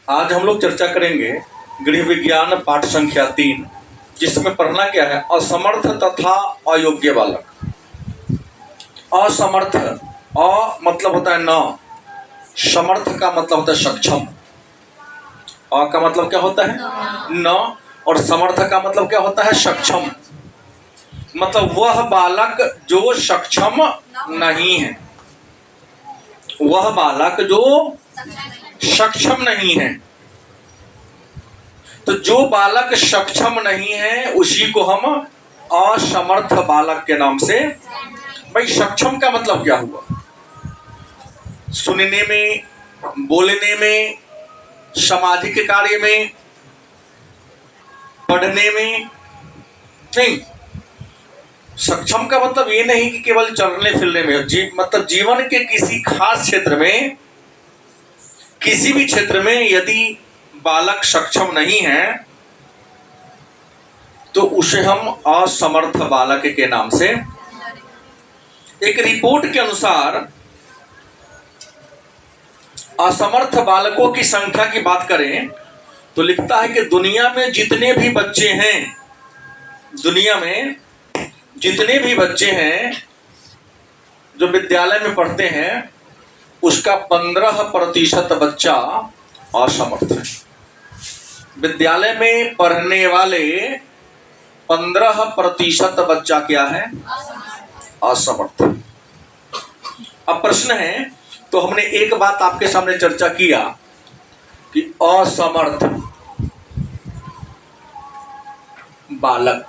आज हम लोग चर्चा करेंगे गृह विज्ञान पाठ संख्या 3, जिसमें पढ़ना क्या है, असमर्थ तथा अयोग्य बालक। असमर्थ, अ मतलब होता है न, समर्थ का मतलब होता है सक्षम, अ का मतलब क्या होता है न, और समर्थ का मतलब क्या होता है सक्षम। मतलब वह बालक जो सक्षम नहीं है, वह बालक जो सक्षम नहीं है। तो जो बालक सक्षम नहीं है उसी को हम असमर्थ बालक के नाम से। भाई सक्षम का मतलब क्या हुआ? सुनने में, बोलने में, सामाजिक कार्य में, पढ़ने में नहीं। सक्षम का मतलब ये नहीं कि केवल चलने फिरने में, मतलब जीवन के किसी खास क्षेत्र में, किसी भी क्षेत्र में यदि बालक सक्षम नहीं है तो उसे हम असमर्थ बालक के नाम से। एक रिपोर्ट के अनुसार असमर्थ बालकों की संख्या की बात करें तो लिखता है कि दुनिया में जितने भी बच्चे हैं, दुनिया में जितने भी बच्चे हैं जो विद्यालय में पढ़ते हैं, उसका 15% बच्चा असमर्थ है। विद्यालय में पढ़ने वाले 15% बच्चा क्या है? असमर्थ। अब प्रश्न है, तो हमने एक बात आपके सामने चर्चा किया कि असमर्थ बालक,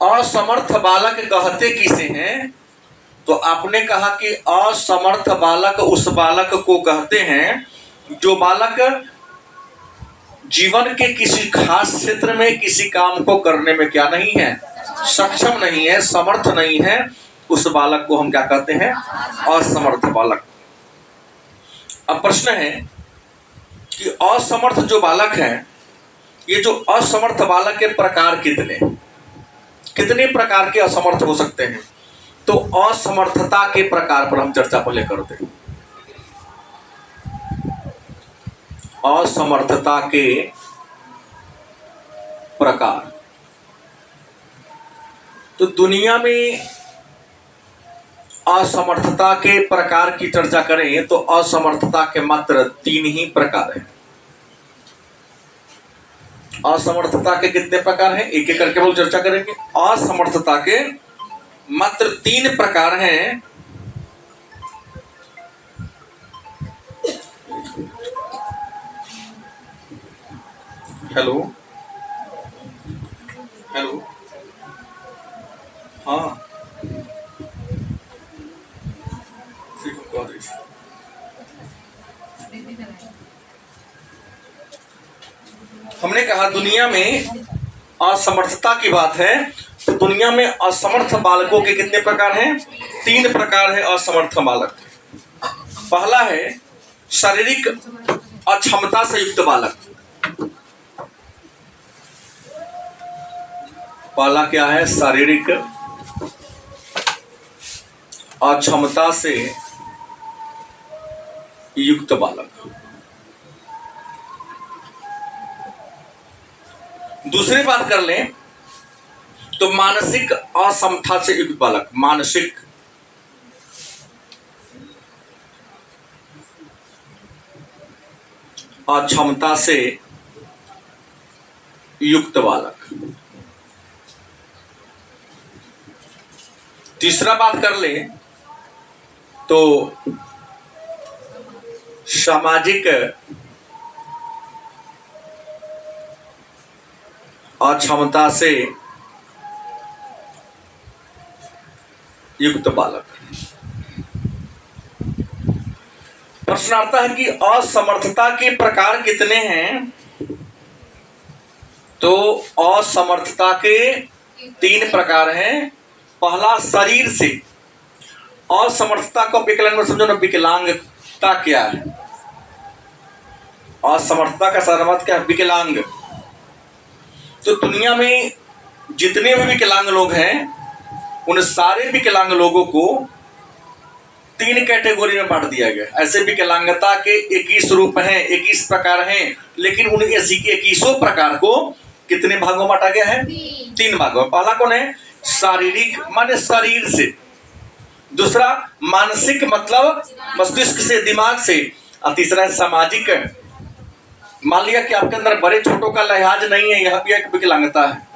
असमर्थ बालक कहते किसे हैं? तो आपने कहा कि असमर्थ बालक उस बालक को कहते हैं जो बालक जीवन के किसी खास क्षेत्र में किसी काम को करने में क्या नहीं है, सक्षम नहीं है, समर्थ नहीं है। उस बालक को हम क्या कहते हैं? असमर्थ बालक। अब प्रश्न है कि असमर्थ जो बालक है, ये जो असमर्थ बालक के प्रकार कितने प्रकार के असमर्थ हो सकते हैं? तो असमर्थता के प्रकार पर हम चर्चा पहले करते हैं। असमर्थता के प्रकार। तो दुनिया में असमर्थता के प्रकार की चर्चा करें तो असमर्थता के मात्र 3 ही प्रकार हैं। असमर्थता के कितने प्रकार हैं? एक एक करके हम चर्चा करेंगे। असमर्थता के मात्र 3 प्रकार हैं। हेलो हेलो, हाँ हमने कहा दुनिया में असमर्थता की बात है, तो दुनिया में असमर्थ बालकों के कितने प्रकार हैं? 3 प्रकार है असमर्थ बालक। पहला है शारीरिक अक्षमता से युक्त बालक। पहला क्या है? शारीरिक अक्षमता से युक्त बालक। दूसरी बात कर लें तो मानसिक असमता से युक्त बालक। मानसिक अक्षमता से युक्त बालक। तीसरा बात कर लें तो सामाजिक अक्षमता से युक्त बालक। प्रश्न आता है कि असमर्थता के प्रकार कितने हैं? तो असमर्थता के 3 प्रकार हैं। पहला शरीर से। असमर्थता को विकलांग में समझो ना, विकलांगता क्या है? असमर्थता का सारा मतलब क्या है? विकलांग। तो दुनिया में जितने भी विकलांग लोग हैं, उन सारे विकलांग लोगों को 3 कैटेगरी में बांट दिया गया। ऐसे विकलांगता के 21 रूप हैं, 21 प्रकार हैं, लेकिन उन 21 प्रकार को कितने भागों में बांटा गया है? 3 भागों में। पहला कौन है? शारीरिक माने शरीर से, दूसरा मानसिक मतलब मस्तिष्क से, दिमाग से, और तीसरा है सामाजिक। मान लिया कि आपके अंदर बड़े छोटों का लिहाज नहीं है, यह भी एक विकलांगता है।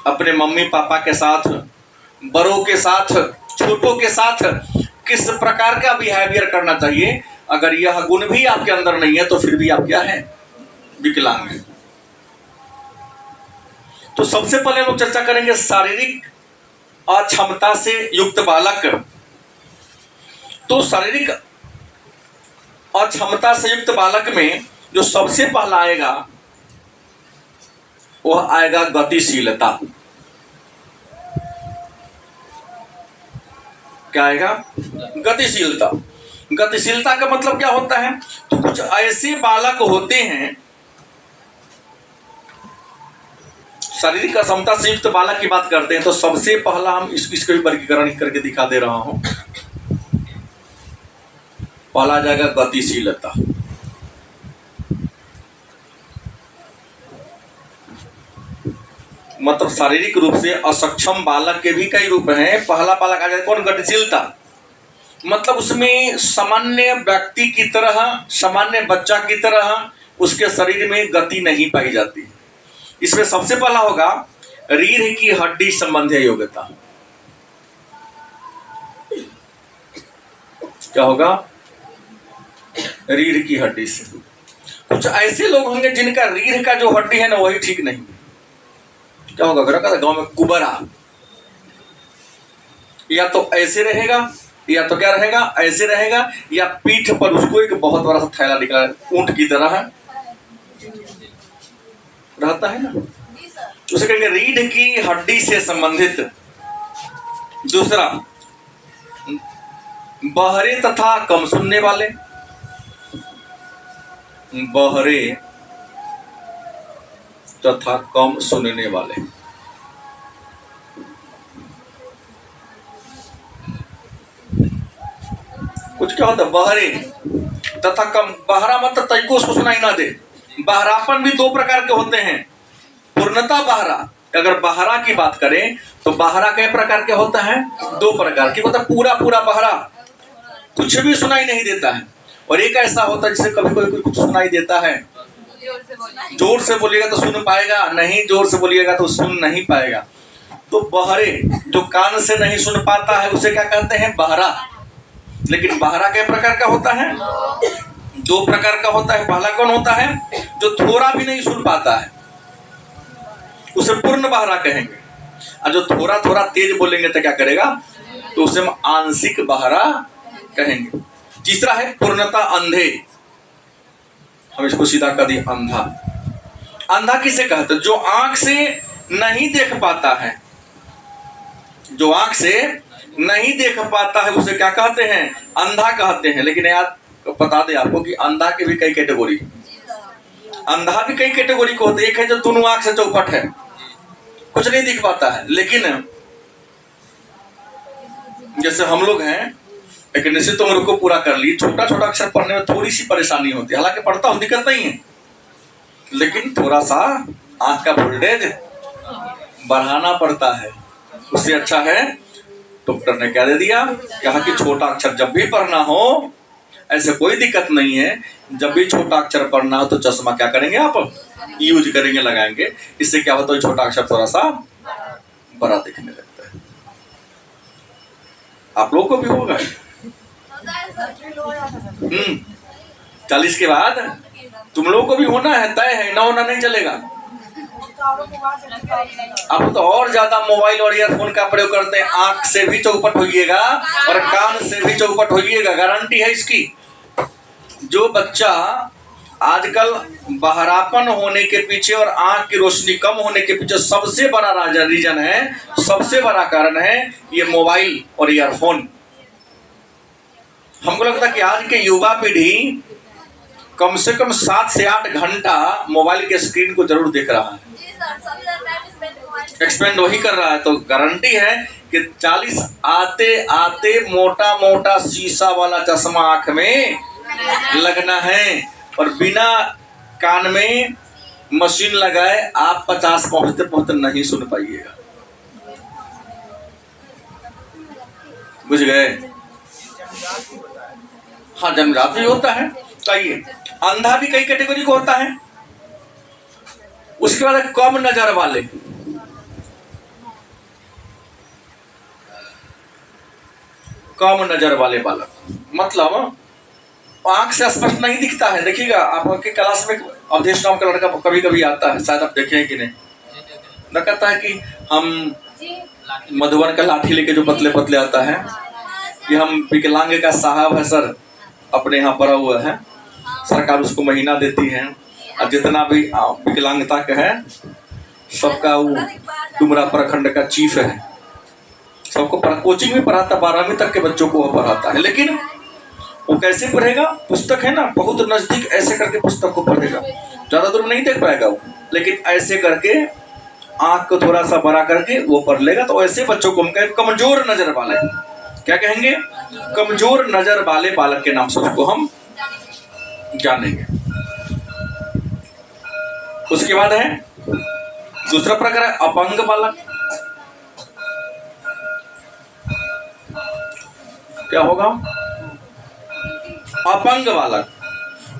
अपने मम्मी पापा के साथ, बड़ों के साथ, छोटों के साथ किस प्रकार का बिहेवियर करना चाहिए, अगर यह गुण भी आपके अंदर नहीं है तो फिर भी आप क्या है? विकलांग है। तो सबसे पहले हम लोग चर्चा करेंगे शारीरिक अक्षमता से युक्त बालक। तो शारीरिक अक्षमता से युक्त बालक में जो सबसे पहला आएगा वह आएगा गतिशीलता। क्या आएगा? गतिशीलता। गतिशीलता का मतलब क्या होता है? तो कुछ ऐसे बालक होते हैं, शारीरिक अक्षमता से युक्त बालक की बात करते हैं तो सबसे पहला हम इसका भी वर्गीकरण करके दिखा दे रहा हूं। पहला जाएगा गतिशीलता। मतलब शारीरिक रूप से अक्षम बालक के भी कई रूप हैं। पहला बालक आ जाएगा कौन? गतिशीलता। मतलब उसमें सामान्य व्यक्ति की तरह, सामान्य बच्चा की तरह उसके शरीर में गति नहीं पाई जाती। इसमें सबसे पहला होगा रीढ़ की हड्डी संबंधी योग्यता। क्या होगा? रीढ़ की हड्डी से। कुछ ऐसे लोग होंगे जिनका रीढ़ का जो हड्डी है ना वही ठीक नहीं। क्या होगा? गांव में कुबरा, या तो ऐसे रहेगा या तो क्या रहेगा? ऐसे रहेगा, या पीठ पर उसको एक बहुत बड़ा सा थैला निकला ऊंट की तरह रहता है ना, उसे कहेंगे रीढ़ की हड्डी से संबंधित। दूसरा बहरे तथा कम सुनने वाले। बहरे तथा कम सुनने वाले। कुछ क्या होता है? बहरे तथा कम। बहरा मतलब तैको उसको सुनाई ना दे। बहरापन भी 2 प्रकार के होते हैं। पूर्णता बहरा, अगर बहरा की बात करें तो बहरा कई प्रकार के होता है? 2 प्रकार की। मतलब पूरा पूरा बहरा, कुछ भी सुनाई नहीं देता है। और एक ऐसा होता है जिसे कभी कोई कुछ सुनाई देता है, जोर से बोलिएगा तो सुन पाएगा, नहीं जोर से बोलिएगा तो सुन नहीं पाएगा। तो बहरे जो कान से नहीं सुन पाता है उसे क्या कहते हैं? बहरा। लेकिन बहरा कई प्रकार का होता है? 2 प्रकार का होता है। पहला कौन होता है? जो थोड़ा भी नहीं सुन पाता है, उसे पूर्ण बहरा कहेंगे। और जो थोड़ा थोड़ा तेज बोलेंगे तो क्या करेगा? तो उसे हम आंशिक बहरा कहेंगे। तीसरा है पूर्णता अंधे। हम इसको सीधा कर दिए अंधा। अंधा किसे कहते हैं? जो आंख से नहीं देख पाता है, जो आंख से नहीं देख पाता है उसे क्या कहते हैं? अंधा कहते हैं। लेकिन यार बता दे आपको कि अंधा के भी कई कैटेगरी, अंधा भी कई कैटेगरी को होते हैं। एक है जो दोनों आंख से चौपट है, कुछ नहीं दिख पाता है। लेकिन जैसे हम लोग हैं, एक निश्चित उम्र को पूरा कर ली, छोटा छोटा अक्षर पढ़ने में थोड़ी सी परेशानी होती है। हालांकि पढ़ता हूं, दिक्कत नहीं है, लेकिन थोड़ा सा आंख का वोल्टेज बढ़ाना पड़ता है। उससे अच्छा है डॉक्टर ने क्या दे दिया, कहा कि छोटा अक्षर जब भी पढ़ना हो, ऐसे कोई दिक्कत नहीं है, जब भी छोटा अक्षर पढ़ना हो तो चश्मा क्या करेंगे? आप यूज करेंगे, लगाएंगे। इससे क्या होता है? छोटा अक्षर थोड़ा सा बड़ा दिखने लगता है। आप लोगों को भी होगा। 40 के बाद तुम लोगों को भी होना है, तय है, ना होना नहीं चलेगा। अब तो और ज्यादा मोबाइल और ईयरफोन का प्रयोग करते हैं। आंख से भी चौपट होइएगा और कान से भी चौपट होइएगा, गारंटी है इसकी। जो बच्चा आजकल बहरापन होने के पीछे और आंख की रोशनी कम होने के पीछे सबसे बड़ा रीजन है, सबसे बड़ा कारण है ये मोबाइल और ईयरफोन। हमको लगता है कि आज के युवा पीढ़ी कम से कम 7 से 8 घंटा मोबाइल के स्क्रीन को जरूर देख रहा है, एक्सपेंड वही कर रहा है। तो गारंटी है कि 40 आते आते मोटा मोटा शीशा वाला चश्मा आंख में लगना है, और बिना कान में मशीन लगाए आप 50 पहुंचते पहुंचते नहीं सुन पाइएगा। बुझ गए? हाँ, जन्मजात भी होता है। कई अंधा भी कई कैटेगरी को होता है। उसके बाद कम नजर वाले, कम नजर वाले बालक, मतलब आंख से स्पष्ट नहीं दिखता है। देखिएगा आपके क्लास में अवधेश नाम का लड़का कभी कभी आता है, शायद आप देखे हैं कि नहीं, न कहता है कि हम मधुबन का लाठी लेके जो पतले पतले आता है कि हम विकलांग का साहब है सर, अपने यहाँ पड़ा हुआ है, सरकार उसको महीना देती है, और जितना भी विकलांगता का है सबका वो डुमरा प्रखंड का चीफ है, सबको कोचिंग में पढ़ाता, 12वीं तक के बच्चों को वो पढ़ाता है। लेकिन वो कैसे पढ़ेगा? पुस्तक है ना, बहुत नजदीक ऐसे करके पुस्तक को पढ़ेगा, ज्यादा दूर नहीं देख पाएगा वो, लेकिन ऐसे करके आंख को थोड़ा सा बड़ा करके वो पढ़ लेगा। तो ऐसे बच्चों को हम कहें कमजोर नजर वाले। क्या कहेंगे? कमजोर नजर वाले बालक के नाम से उसको हम जानेंगे। उसके बाद है दूसरा प्रकार है अपंग बालक। क्या होगा? अपंग बालक।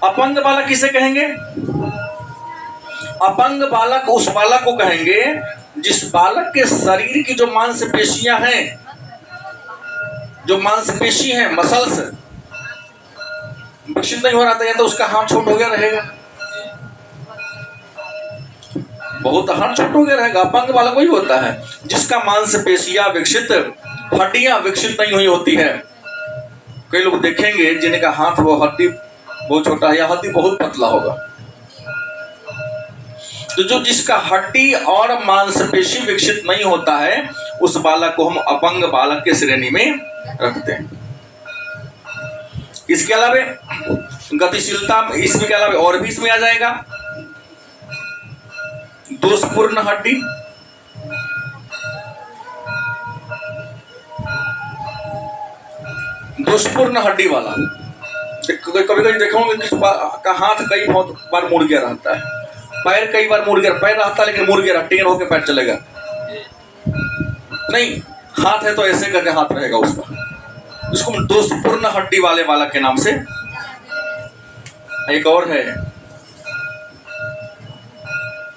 अपंग बालक किसे कहेंगे? अपंग बालक उस बालक को कहेंगे जिस बालक के शरीर की जो मांसपेशियां हैं, जो मांसपेशी है, मसल्स विकसित नहीं हो रहा था, या तो उसका हाथ छोट हो गया रहेगा, बहुत हाथ छोट हो गया रहेगा। अपंग बालक वही होता है जिसका मांसपेशियां विकसित, हड्डियां विकसित नहीं हुई होती है। कई लोग देखेंगे जिनका हाथ वो हड्डी बहुत छोटा है या हड्डी बहुत पतला होगा। तो जो जिसका हड्डी और मांसपेशी विकसित नहीं होता है उस बालक को हम अपंग बालक के श्रेणी में रखते हैं। इसके अलावा गतिशीलता, इसमें के अलावा और भी इसमें आ जाएगा दोषपूर्ण हड्डी, दोषपूर्ण हड्डी वाला। कभी कभी देखोगे किसी का हाथ कई बहुत बार मुड़ गया रहता है, पैर कई बार मुड़ गया, पैर रहता है लेकिन मुड़ गया, टेढ़ होकर पैर चलेगा नहीं, हाथ है तो ऐसे करके हाथ रहेगा उसका, उसको दोषपूर्ण हड्डी वाले बालक के नाम से। एक और है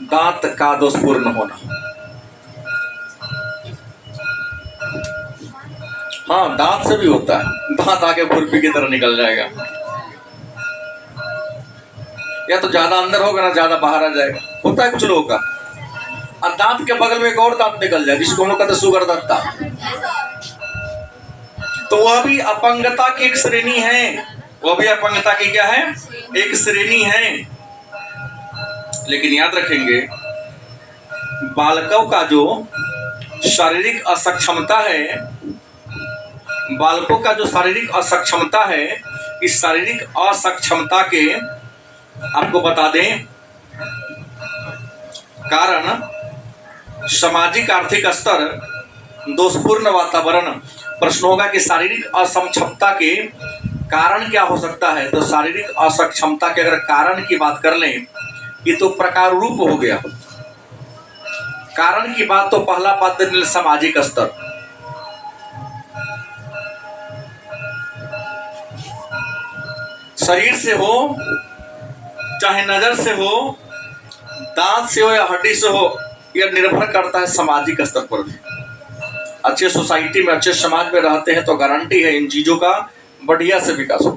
दांत का दोषपूर्ण होना। हाँ, दांत से भी होता है, दांत आगे खुरपी की तरह निकल जाएगा, या तो ज्यादा अंदर होगा ना ज्यादा बाहर आ जाएगा, होता है कुछ लोगों का। और दांत के बगल में एक और दांत निकल जाए जिसको हम लोग कहते हैं सुगर दत्ता, तो वह भी अपंगता की एक श्रेणी है, वह भी अपंगता की क्या है? एक श्रेणी है। लेकिन याद रखेंगे बालकों का जो शारीरिक असक्षमता है, बालकों का जो शारीरिक असक्षमता है, इस शारीरिक असक्षमता के आपको बता दें कारण सामाजिक आर्थिक स्तर, दोषपूर्ण वातावरण। प्रश्न होगा कि शारीरिक असक्षमता के कारण क्या हो सकता है? तो शारीरिक असक्षमता के अगर कारण की बात कर लें, ये तो प्रकार रूप हो गया। कारण की बात तो पहला पद सामाजिक स्तर, शरीर से हो चाहे नजर से हो, दांत से हो या हड्डी से हो, यह निर्भर करता है सामाजिक स्तर पर भी। अच्छे सोसाइटी में, अच्छे समाज में रहते हैं तो गारंटी है इन चीजों का बढ़िया से विकास हो,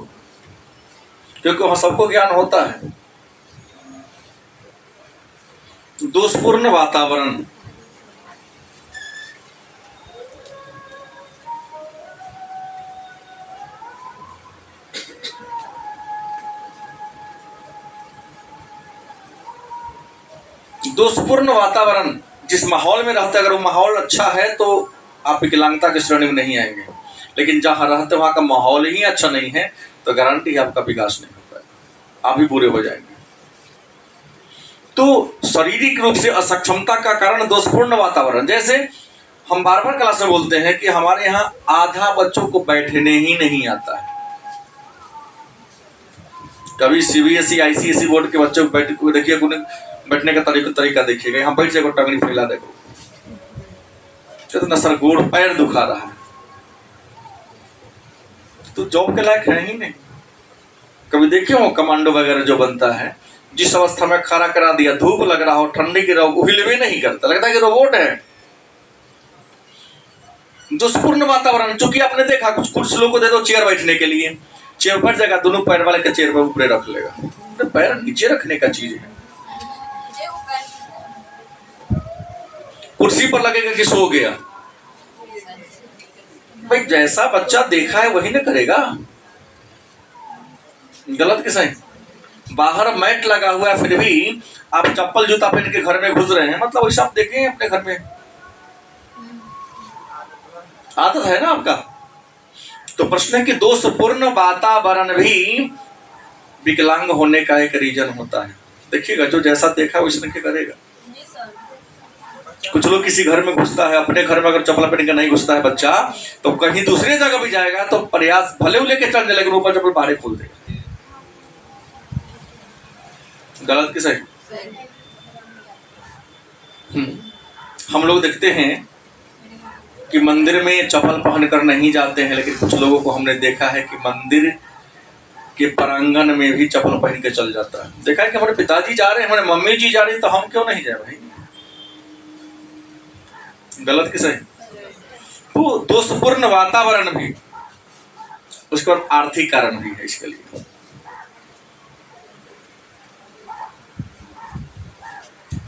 क्योंकि वहां सबको ज्ञान होता है। दोषपूर्ण वातावरण, दोषपूर्ण वातावरण जिस माहौल में रहते, अगर वो माहौल अच्छा है तो आप विकलांगता की श्रेणी में नहीं आएंगे, लेकिन जहां रहते वहां का माहौल ही अच्छा नहीं है तो गारंटी है आपका विकास नहीं हो पाएगा, आप भी बुरे हो जाएंगे। तो शारीरिक रूप से असक्षमता का कारण दोषपूर्ण वातावरण, जैसे हम बार बार क्लास में बोलते हैं कि हमारे यहाँ आधा बच्चों को बैठने ही नहीं आता है। कभी सीबीएसई आईसीएसई बोर्ड के बच्चों को देखिए, बैठने का तरीका देखिएगा, यहाँ बैठ जाएगा, टंगड़ी फैला देखो, तो सर गोड़ पैर दुखा रहा है, तो जॉब के लायक है ही नहीं। कभी देखिए हो कमांडो वगैरह जो बनता है, जिस अवस्था में खड़ा करा दिया, धूप लग रहा हो, ठंडी गिरा हो, हिले भी नहीं करता, लगता है कि रोबोट है। दुष्पूर्ण वातावरण, चूंकि आपने देखा कुछ लोगों को दे दो चेयर बैठने के लिए, चेयर बैठ जाएगा, दोनों पैर वाले के चेयर पर ऊपर रख लेगा, तो पैर नीचे रखने का चीज है। कुर्सी पर लगेगा कि सो गया। भाई जैसा बच्चा देखा है वही ना करेगा, गलत किसा है? बाहर मैट लगा हुआ है, फिर भी आप चप्पल जूता पहन के घर में घुस रहे हैं, मतलब वैसा आप देखें अपने घर में, आदत है ना आपका। तो प्रश्न है कि दोषपूर्ण वातावरण भी विकलांग होने का एक रीजन होता है। देखिएगा, जो जैसा देखा वैसे क्या करेगा। कुछ लोग किसी घर में घुसता है, अपने घर में अगर चप्पल पहन के नहीं घुसता है बच्चा, तो कहीं दूसरी जगह भी जाएगा तो प्रयास भले लेके चल जाए, लेकिन ऊपर चप्पल बाहर खोल देगा। गलत किस है? हम लोग देखते हैं कि मंदिर में चप्पल पहनकर नहीं जाते हैं, लेकिन कुछ लोगों को हमने देखा है कि मंदिर के प्रांगण में भी चप्पल पहन के चल जाता है। देखा है कि हमारे पिताजी जा रहे हैं, हमारे मम्मी जी जा रही है, तो हम क्यों नहीं जाए भाई? गलत किस है? तो दोषपूर्ण वातावरण भी, उसके बाद आर्थिक कारण भी है इसके लिए।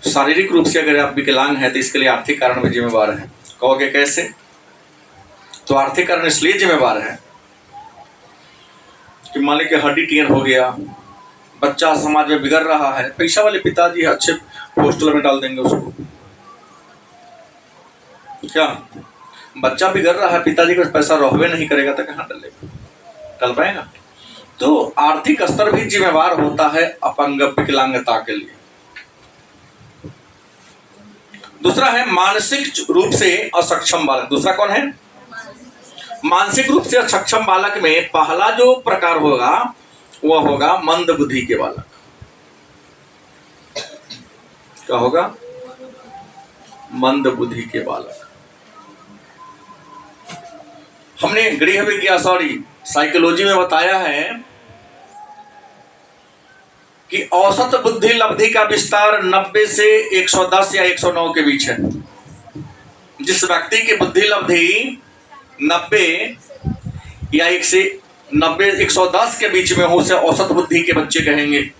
शारीरिक रूप से अगर आप विकलांग हैं तो इसके लिए आर्थिक कारण भी जिम्मेवार है। कहोगे कैसे? तो आर्थिक कारण इसलिए जिम्मेवार है कि मान लीजिए हड्डी टीयर हो गया, बच्चा समाज में बिगड़ रहा है, पैसा वाले पिताजी अच्छे हॉस्टल में डाल देंगे उसको। क्या बच्चा बिगड़ रहा है, पिताजी का पैसा रोहवे नहीं करेगा तो कहाँ डलेगा, डल पाएगा? तो आर्थिक स्तर भी जिम्मेवार होता है अपंग विकलांगता के लिए। दूसरा है मानसिक रूप से असक्षम बालक। दूसरा कौन है? मानसिक रूप से असक्षम बालक में पहला जो प्रकार होगा वह होगा मंद बुद्धि के बालक। क्या होगा? मंद बुद्धि के बालक। हमने गृह विज्ञान साइकोलॉजी में बताया है कि औसत बुद्धि लब्धि का विस्तार 90 से 110 या 109 के बीच है। जिस व्यक्ति की बुद्धि लब्धि 90 या 110 के बीच में हो, उसे औसत बुद्धि के बच्चे कहेंगे।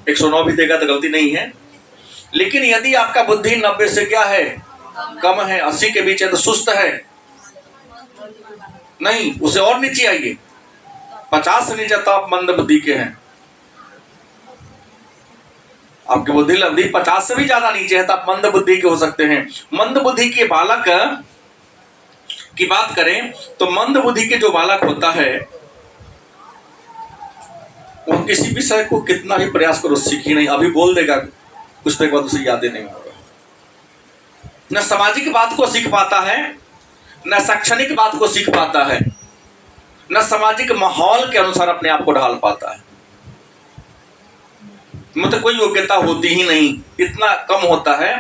109 भी देगा तो गलती नहीं है, लेकिन यदि आपका बुद्धि 90 से क्या है, कम है, 80 के बीच है, तो सुस्त है नहीं, उसे और नीचे आइए, 50 से नीचे तो आप मंद बुद्धि के हैं। आपकी बुद्धि लब्धि 50 से भी ज्यादा नीचे है तो आप मंद बुद्धि के हो सकते हैं। मंद बुद्धि के बालक की बात करें तो मंद बुद्धि के जो बालक होता है वो किसी विषय को कितना भी प्रयास करो सीख ही नहीं, अभी बोल देगा, कुछ देर बाद उसे याद ही नहीं होगा। न सामाजिक बात को सीख पाता है, न शैक्षणिक बात को सीख पाता है, न सामाजिक माहौल के अनुसार अपने आप को ढाल पाता है। मतलब कोई योग्यता होती ही नहीं, इतना कम होता है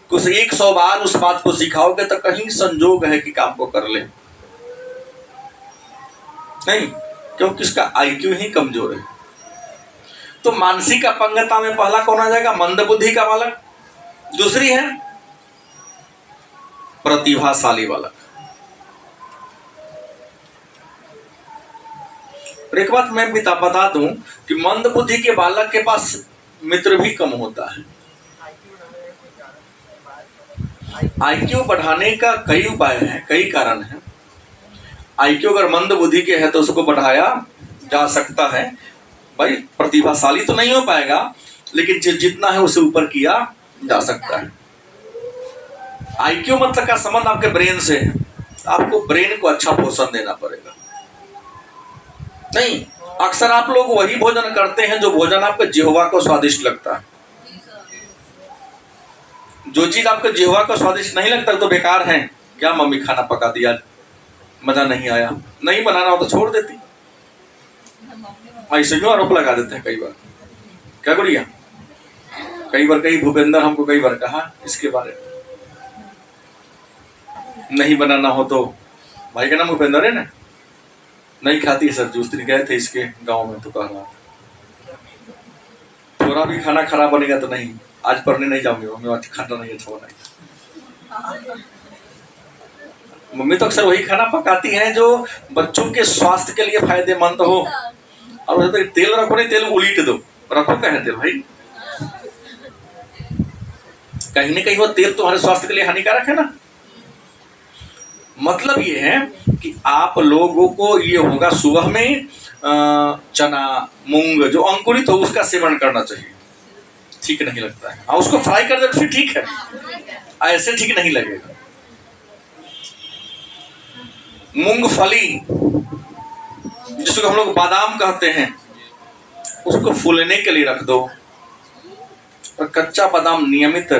कि उसे 100 बार उस बात को सिखाओगे तो कहीं संजोग है कि काम को कर ले नहीं, क्योंकि उसका आईक्यू ही कमजोर है। तो मानसिक अपंगता में पहला कौन आ जाएगा? मंद बुद्धि का बालक। दूसरी है प्रतिभाशाली बालक। और एक बात मैं भी बता दूं कि मंद बुद्धि के बालक के पास मित्र भी कम होता है। आईक्यू बढ़ाने का कई उपाय हैं, कई कारण हैं। आईक्यू अगर मंद बुद्धि के है तो उसको बढ़ाया जा सकता है। भाई प्रतिभाशाली तो नहीं हो पाएगा, लेकिन जितना है उसे ऊपर किया जा सकता है। आईक्यू मतलब का संबंध आपके ब्रेन से है, आपको ब्रेन को अच्छा पोषण देना पड़ेगा। नहीं, अक्सर आप लोग वही भोजन करते हैं जो भोजन आपके जिह्वा को स्वादिष्ट लगता है। जो चीज आपके जिह्वा को स्वादिष्ट नहीं लगता तो बेकार है। क्या मम्मी खाना पका दिया, मजा नहीं आया, नहीं बनाना हो तो छोड़ देती। ऐसे क्यों आरोप लगा देते हैं कई बार, क्या गुड़िया? कई बार कई भूपेंद्र हमको कई बार कहा इसके बारे में, नहीं बनाना हो तो, भाई का नाम भूपेंद्र है ना, नहीं खाती सर जूस, गए थे इसके गांव में तो कह रहा थोड़ा भी खाना खराब बनेगा तो नहीं, आज पढ़ने नहीं जाऊंगी मम्मी, आज खाना नहीं अच्छा बनाएगी। मम्मी तो अक्सर वही खाना पकाती हैं जो बच्चों के स्वास्थ्य के लिए फायदेमंद हो। और तो तेल रखो नहीं, तेल उलीट दो, रखो क्या है तेल भाई, कहीं ना कहीं वो तेल तुम्हारे स्वास्थ्य के लिए हानिकारक है ना। मतलब ये है कि आप लोगों को ये होगा सुबह में चना मूंग जो अंकुरित हो उसका सेवन करना चाहिए, ठीक नहीं लगता है। हाँ उसको फ्राई कर दे फिर ठीक है, ऐसे ठीक नहीं लगेगा। मूंगफली जिसको हम लोग बादाम कहते हैं, उसको फूलने के लिए रख दो, और कच्चा बादाम नियमित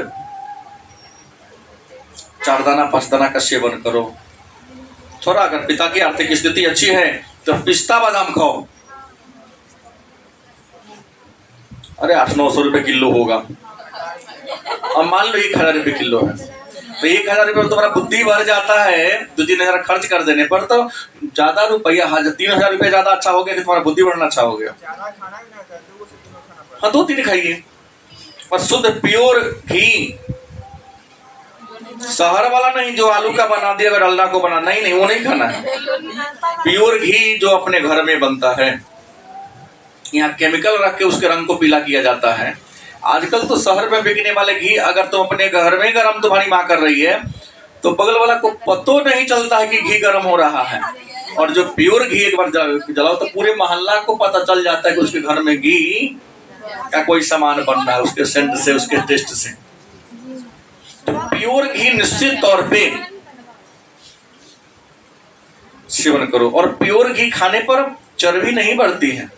4 दाना 5 दाना का सेवन करो। थोड़ा अगर पिता की आर्थिक स्थिति अच्छी है तो पिस्ता बादाम खाओ, अरे 800-900 रुपए किलो होगा, और मान लो 1000 रुपए किलो है, तो 1000 रुपये तुम्हारा बुद्धि भर जाता है 2-3 हजार खर्च कर देने पर, तो ज्यादा रुपया 3000 रुपये ज्यादा अच्छा हो गया कि तुम्हारा बुद्धि बढ़ना अच्छा हो गया। हाँ 2-3 खाइए, और शुद्ध प्योर घी, शहर वाला नहीं जो आलू का बना दिया अगर अल्लाह को बना, नहीं वो नहीं खाना है। प्योर घी जो अपने घर में बनता है, यहाँ केमिकल रख के उसके रंग को पीला किया जाता है। आजकल तो शहर में बिकने वाले घी अगर तुम अपने घर में गर्म तुम्हारी माँ कर रही है तो बगल वाला को पतो नहीं चलता है कि घी गर्म हो रहा है। और जो प्योर घी एक बार जलाओ तो पूरे मोहल्ला को पता चल जाता है कि उसके घर में घी का कोई सामान बन रहा है, उसके सेंट से, उसके टेस्ट से। तो प्योर घी निश्चित तौर पे सेवन करो, और प्योर घी खाने पर चर्बी नहीं बढ़ती है।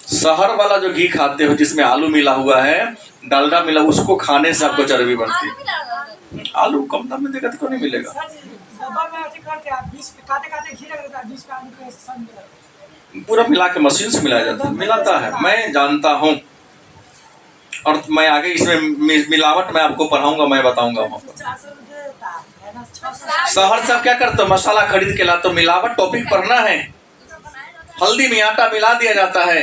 शहर वाला जो घी खाते हो जिसमें आलू मिला हुआ है, डालडा मिला, उसको खाने से आपको चर्बी बढ़ती है। आलू कम दाम में देगा तो क्यों नहीं मिलेगा? पूरा मिला के मशीन से मिलाया जाता है, मिलाता है, मैं जानता हूँ, और मैं आगे इसमें मिलावट मैं आपको पढ़ाऊंगा, मैं बताऊंगा वहां पर। शहर से क्या करते हो, मसाला खरीद के लाते हो, मिलावट टॉपिक पढ़ना है। हल्दी में आटा मिला दिया जाता है,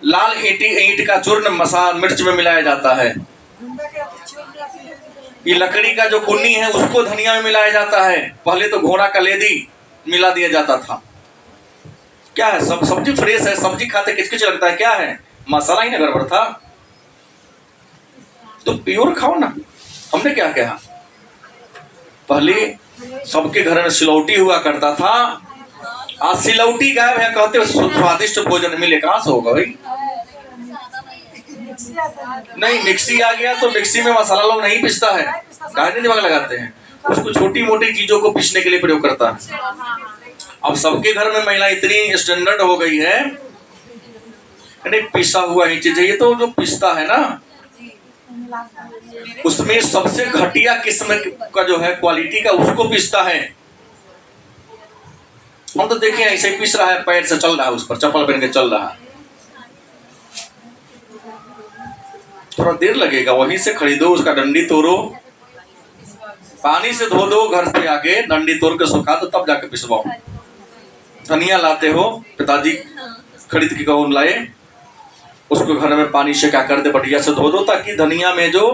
लाल ईंट का चूर्ण मसाला मिर्च में मिलाया जाता है, ये लकड़ी का जो कुन्नी है उसको धनिया में मिलाया जाता है। पहले तो घोड़ा का लेदी मिला दिया जाता था। क्या है, सब सब्जी फ्रेश है, सब्जी खाते किचकिच लगता है, क्या है, मसाला ही ना गड़बड़ था। तो प्योर खाओ ना। हमने क्या कहा, पहले सबके घर में सिलौटी हुआ करता था, आज सिलौटी गायब है, कहते हो स्वादिष्ट भोजन मिले, कहां से होगा भाई? नहीं, मिक्सी आ गया तो मिक्सी में मसाला लोग नहीं पीसता है, काहे दिमाग लगाते हैं, उसको छोटी मोटी चीजों को पीसने के लिए प्रयोग करता है। अब सबके घर में महिला इतनी स्टैंडर्ड हो गई है, नहीं पिसा हुआ ही चाहिए, तो जो पिसता है ना उसमें सबसे घटिया किस्म का जो है क्वालिटी का उसको पिसता है। हम तो देखे ऐसे पिस रहा है, पैर से चल रहा है, उस पर चप्पल पहन के चल रहा है, थोड़ा देर लगेगा, वहीं से खरीदो, उसका डंडी तोड़ो, पानी से धो दो, घर पे आके डंडी तोड़ के सुखा दो, तब जाके पिसवाओ। धनिया लाते हो, पिताजी खरीद के कौन लाए, उसको घर में पानी से क्या कर दे, बढ़िया से धो दो, ताकि धनिया में जो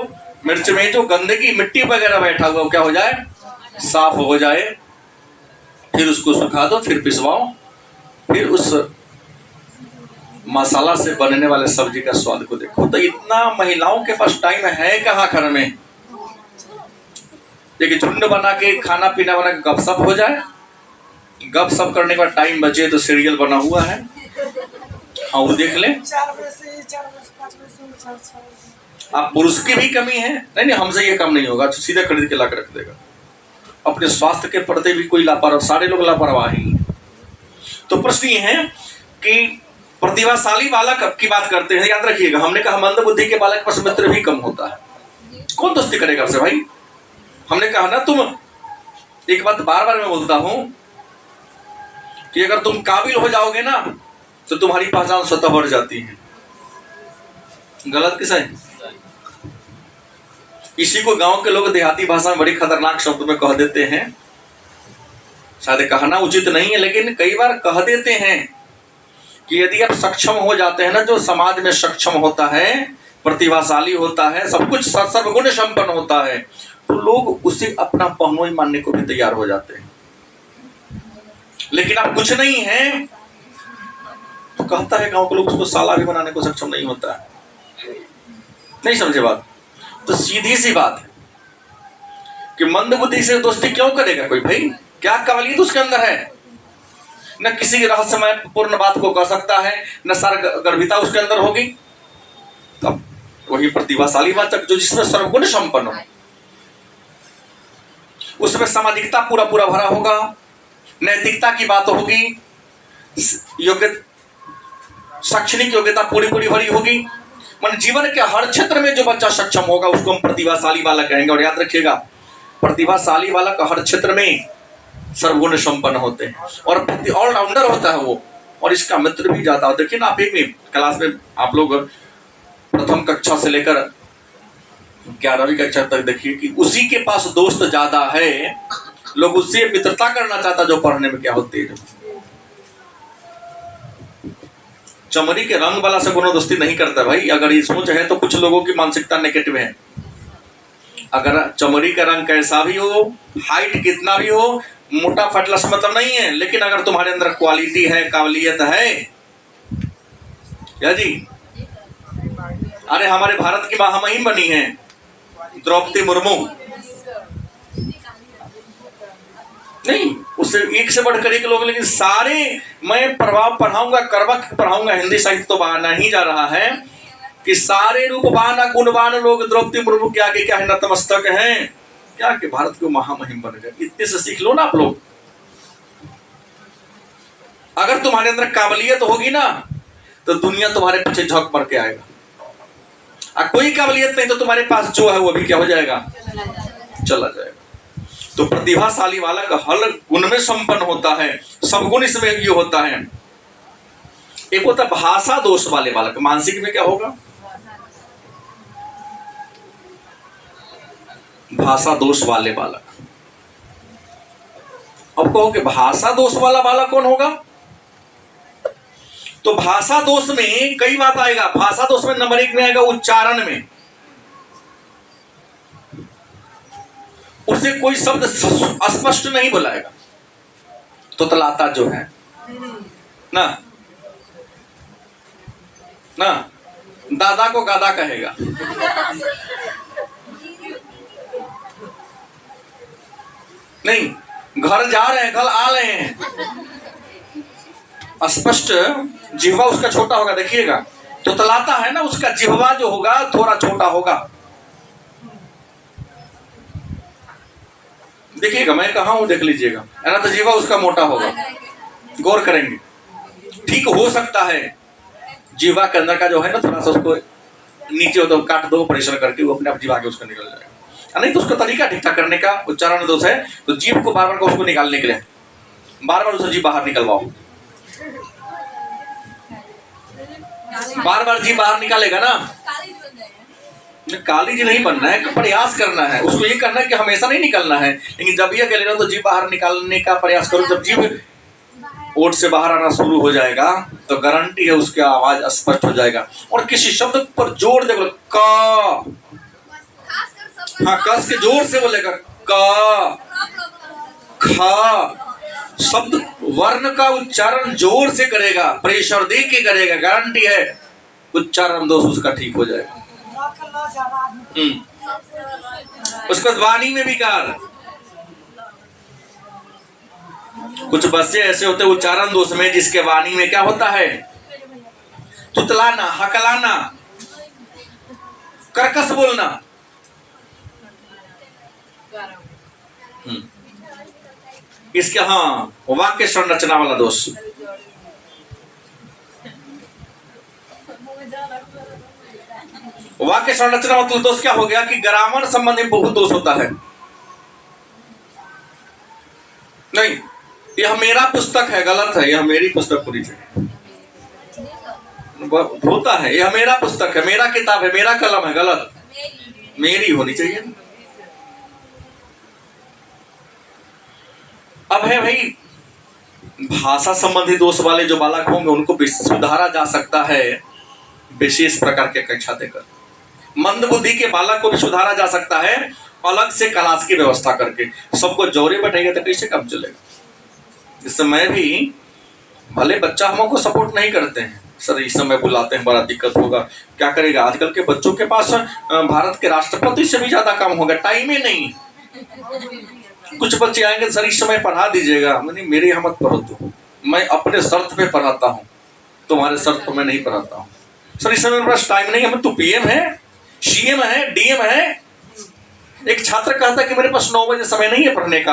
मिर्च में जो गंदगी मिट्टी वगैरह बैठा हुआ क्या हो जाए, साफ हो जाए। फिर उसको सुखा दो, फिर पिसवाओ, फिर उस मसाला से बनने वाले सब्जी का स्वाद को देखो। तो इतना महिलाओं के पास टाइम है कहाँ घर में? देखिए झुंड बना के खाना पीना बना के गपशप हो जाए, गपशप करने का टाइम बचे तो सीरियल बना हुआ है, हाँ वो देख ले। आप पुरुष की भी कमी है, नहीं हमसे ये कम नहीं होगा, सीधे खरीद के ला के रख देगा। अपने स्वास्थ्य के प्रति भी कोई लापरवाह, सारे लोग लापरवाही। तो प्रश्न ये है कि प्रतिभाशाली बालक की बात करते हैं, याद रखिएगा, हमने कहा मंद बुद्धि के बालक पर मित्र भी कम होता है। कौन दोस्ती करेगा आपसे भाई? हमने कहा ना, तुम एक बात बार बार मैं बोलता हूं कि अगर तुम काबिल हो जाओगे ना तो तुम्हारी पहचान स्वतः बढ़ जाती है। गलत किसा है? इसी को गांव के लोग देहाती भाषा में बड़ी खतरनाक शब्द में कह देते हैं। शायद कहना उचित नहीं है, लेकिन कई बार कह देते हैं कि यदि आप सक्षम हो जाते हैं ना, जो समाज में सक्षम होता है, प्रतिभाशाली होता है, सब कुछ सर्वगुण संपन्न होता है, तो लोग उसे अपना पहनोई मानने को भी तैयार हो जाते हैं। लेकिन अब कुछ नहीं है तो कहता है गांव के लोग उसको साला भी बनाने को सक्षम नहीं होता है। नहीं समझे बात? तो सीधी सी बात है कि मंदबुद्धि से दोस्ती क्यों करेगा कोई भाई? क्या काबिलियत उसके अंदर है? न किसी रहस्यमय पूर्ण बात को कह सकता है, न सारगर्भिता उसके अंदर होगी। तब वही प्रतिभाशाली वाचक जो जिसमें सर्वगुण संपन्न हो, उसमें सामाजिकता पूरा पूरा भरा होगा, नैतिकता की बात होगी, योग्य शैक्षणिक योग्यता पूरी पूरी भरी होगी। मन जीवन के हर क्षेत्र में जो बच्चा सक्षम होगा उसको हम प्रतिभाशाली वाला कहेंगे। और याद रखिएगा, प्रतिभाशाली वाला का हर क्षेत्र में सर्वगुण संपन्न होते हैं और ऑलराउंडर होता है वो, और इसका मित्र भी जाता है। देखिए ना, आप एक में क्लास में आप लोग प्रथम कक्षा से लेकर 11वीं कक्षा तक देखिए कि उसी के पास दोस्त ज्यादा है, लोग उससे मित्रता करना चाहता जो पढ़ने में क्या होती है। चमड़ी के रंग वाला से कोनो दोस्ती नहीं करता भाई। अगर ये सोच है तो कुछ लोगों की मानसिकता नेगेटिव है। अगर चमड़ी का रंग कैसा भी हो, हाइट कितना भी हो, मोटा फटला से मतलब नहीं है, लेकिन अगर तुम्हारे अंदर क्वालिटी है, काबिलियत है, क्या जी? अरे हमारे भारत की महामहिम बनी है द्रौपदी मुर्मू, नहीं उससे एक से बढ़कर एक लोग, लेकिन सारे मैं प्रभाव पढ़ाऊंगा, करवा पढ़ाऊंगा, हिंदी साहित्य तो बना ही जा रहा है कि सारे रूपवान गुणवान लोग द्रौपदी मुर्मू के आगे क्या है, नतमस्तक हैं। क्या कि भारत को महामहिम बन गए। इतने से सीख लो ना आप लोग। अगर तुम्हारे अंदर काबिलियत होगी ना तो दुनिया तुम्हारे पीछे झक पड़ के आएगा, और कोई काबिलियत नहीं तो तुम्हारे पास जो है वो भी क्या हो जाएगा, चला जाएगा। तो प्रतिभाशाली वाला का हर गुण में संपन्न होता है, सब गुण इसमें ये होता है। एक होता है भाषा दोष वाले बालक, मानसिक में क्या होगा, भाषा दोष वाले बालक। अब कहो कि भाषा दोष वाला बालक कौन होगा? तो भाषा दोष में कई बात आएगा। भाषा दोष में नंबर 1 में आएगा उच्चारण में, उसे कोई शब्द स्पष्ट नहीं बुलाएगा। तो तलाता जो है ना, दादा को गादा कहेगा, नहीं घर जा रहे हैं, कल आ रहे हैं, स्पष्ट जिह्वा उसका छोटा होगा। देखिएगा तो तलाता है ना, उसका जिह्वा जो होगा थोड़ा छोटा होगा। देखिएगा, मैं कहा हूं, देख लीजिएगा, है ना, तो जिह्वा उसका मोटा होगा। गौर करेंगे, ठीक हो सकता है जिह्वा के अंदर का जो है ना थोड़ा सा उसको नीचे हो तो काट दो, परेशान करके वो अपने आप जीभ आगे उसका निकल जाएगा। नहीं तो उसका तरीका ठीक ठाक करने का, उच्चारण दोष है तो जीभ को बार बार को उसको निकालने के लिए बार बार उसे जीभ बाहर निकलवाओ, बार बार जीभ बाहर निकालेगा ना, काली जी नहीं बनना है, प्रयास करना है। उसको ये करना है कि हमेशा नहीं निकलना है, लेकिन जब ये कह लेना तो जीभ बाहर निकालने का प्रयास करो। जब जीभ ओठ से बाहर आना शुरू हो जाएगा तो गारंटी है उसकी आवाज स्पष्ट हो जाएगा। और किसी शब्द पर जोर दे, का, हाँ कस के जोर से बोलेगा, का, खा, शब्द वर्ण का उच्चारण जोर से करेगा, प्रेशर दे के करेगा, गारंटी है उच्चारण दोष उसका ठीक हो जाएगा। उसके बाद वाणी में विकार, कुछ बच्चे ऐसे होते उच्चारण दोष में जिसके वाणी में क्या होता है, तुतलाना, हकलाना, कर्कश बोलना। इसके हाँ वाक्य संरचना वाला दोष, वाक्य संरचना मतलब दोष क्या हो गया कि ग्रामर संबंधी बहुत दोष होता है। नहीं, यह मेरा पुस्तक है, गलत है, यह मेरी पुस्तक होनी चाहिए। होता है यह मेरा पुस्तक है, मेरा किताब है, मेरा कलम है, गलत, मेरी होनी चाहिए। अब है भाई, भाषा संबंधी दोष वाले जो बालक होंगे उनको सुधारा जा सकता है विशेष प्रकार के कक्षा देकर। मंद बुद्धि के बालक को भी सुधारा जा सकता है अलग से क्लास की व्यवस्था करके। सबको जोरे बैठेगा तो कैसे काम चलेगा। इस समय भी भले बच्चा हमको सपोर्ट नहीं करते हैं, सर इस समय बुलाते हैं, बड़ा दिक्कत होगा, क्या करेगा। आजकल के बच्चों के पास भारत के राष्ट्रपति से भी ज्यादा काम होगा, टाइम ही नहीं। कुछ बच्चे आएंगे, सर इस समय पढ़ा दीजिएगा। मैंने मेरे यहाँ मत पढ़ो, तो मैं अपने शर्त पे पढ़ाता हूँ, तुम्हारे शर्त पर मैं नहीं पढ़ाता हूँ। सर इस समय मेरे पास टाइम नहीं है। तो पीएम है, सीएम है, डीएम है। एक छात्र कहता है कि मेरे पास 9 बजे समय नहीं है पढ़ने का,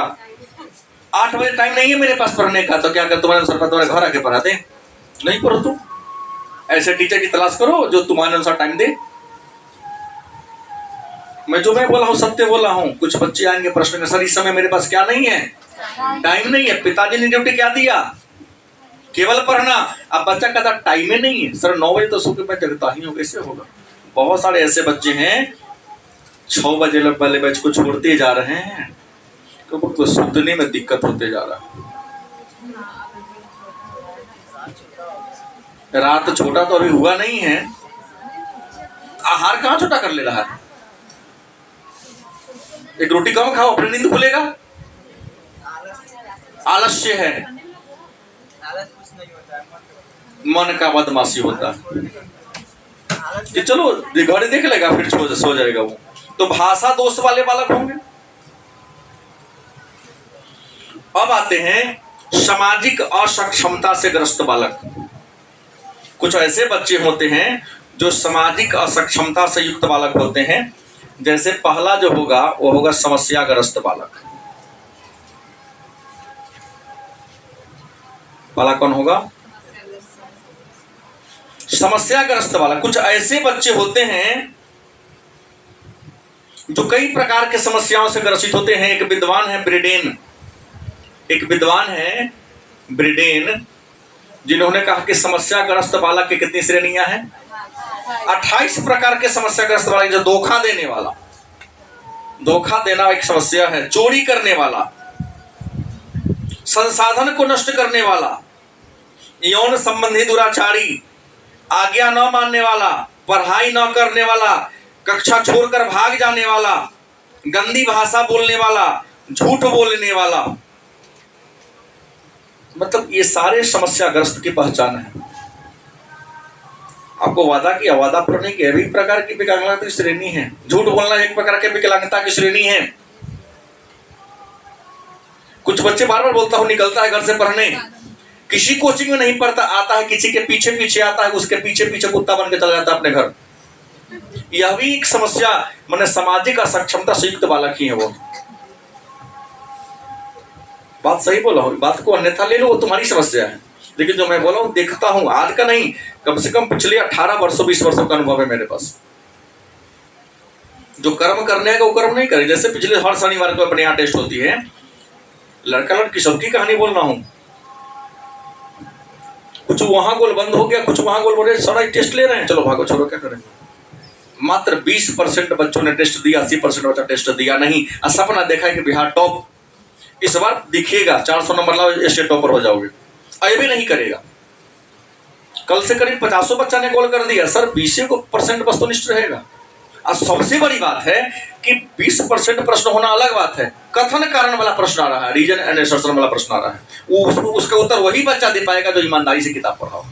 8 बजे टाइम नहीं है मेरे पास पढ़ने का। तो क्या कर, तुम्हारे अनुसार तुम्हारे घर आके पढ़ा दे? नहीं पढ़ो, तुम ऐसे टीचर की तलाश करो जो तुम्हारे अनुसार टाइम दे। मैं बोला हूँ सत्य बोला हूँ। कुछ बच्चे आएंगे प्रश्न में, सर इस समय मेरे पास क्या नहीं है, टाइम नहीं है। पिताजी ने ड्यूटी क्या दिया, केवल पढ़ना। अब बच्चा कहता टाइम ही नहीं है। सर 9 बजे तो सुबह मैं जगता ही हूँ, कैसे होगा। बहुत सारे ऐसे बच्चे हैं 6 बजे वाले बैच को छोड़ते जा रहे हैं, तो सुनने में दिक्कत होते जा रहा है। रात छोटा तो अभी हुआ नहीं है, आहार कहाँ छोटा कर ले रहा है। एक रोटी कम खाओ, अपनी नींद खुलेगा। आलस्य है, मन का बदमाशी होता है कि चलो घड़ी देख लेगा फिर सो जाएगा वो। तो भाषा दोष वाले बालक होंगे। अब आते हैं सामाजिक असक्षमता से ग्रस्त बालक। कुछ ऐसे बच्चे होते हैं जो सामाजिक असक्षमता से युक्त बालक होते हैं। जैसे पहला जो होगा वो होगा समस्याग्रस्त बालक। पहला कौन होगा? समस्याग्रस्त बालक। कुछ ऐसे बच्चे होते हैं जो कई प्रकार के समस्याओं से ग्रसित होते हैं। एक विद्वान है ब्रिडेन, एक विद्वान है ब्रिडेन, जिन्होंने कहा कि समस्याग्रस्त बालक की कितनी श्रेणियां हैं? 28 प्रकार के समस्याग्रस्त बालक। जो धोखा देने वाला, धोखा देना एक समस्या है। चोरी करने वाला, संसाधन को नष्ट करने वाला, यौन संबंधी दुराचारी, आज्ञा न मानने वाला, पढ़ाई न करने वाला, कक्षा छोड़कर भाग जाने वाला, गंदी भाषा बोलने वाला, झूठ बोलने वाला। मतलब ये सारे समस्याग्रस्त की पहचान है। आपको वादा की अवादा पढ़ने की भी प्रकार की विकलांगता की श्रेणी है। झूठ बोलना एक प्रकार की विकलांगता की श्रेणी है। कुछ बच्चे बार बार बोलता हूं निकलता है घर से पढ़ने, किसी कोचिंग में नहीं पढ़ता, आता है किसी के पीछे पीछे आता है, उसके पीछे पीछे कुत्ता बन के चला जाता है अपने घर। यह भी एक समस्या, माने सामाजिक असक्षमता से युक्त बालक ही है वो। बात सही बोला हूं, बात को अन्यथा ले लो, वो तुम्हारी समस्या है। लेकिन जो मैं बोला हूं देखता हूं, आज का नहीं, कम से कम पिछले 18 वर्षों 20 वर्षों का अनुभव है मेरे पास। जो कर्म करने का वो कर्म नहीं करे। जैसे पिछले हर शनिवार को अपने यहाँ टेस्ट होती है, लड़का लड़की सबकी कहानी बोल रहा हूं। कुछ वहां गोल बंद हो गया, कुछ वहां गोल बोले सारा टेस्ट ले रहे हैं, चलो भागो छोड़ो क्या करें। मात्र 20% बच्चों ने टेस्ट दिया, 80% बच्चा टेस्ट दिया नहीं। सपना देखा है कि बिहार टॉप इस बार दिखेगा, 400 नंबर लाओ स्टेट टॉपर हो जाओगे। ये भी नहीं करेगा। कल से करीब 50 बच्चा ने कॉल कर दिया, सर 20% वस्तुनिष्ठ रहेगा। और सबसे बड़ी बात है कि 20% प्रश्न होना अलग बात है, कथन कारण वाला प्रश्न आ रहा है, रीजन एंड असर्शन वाला प्रश्न आ रहा है। उसका उत्तर वही बच्चा दे पाएगा जो ईमानदारी से किताब पढ़ा हो।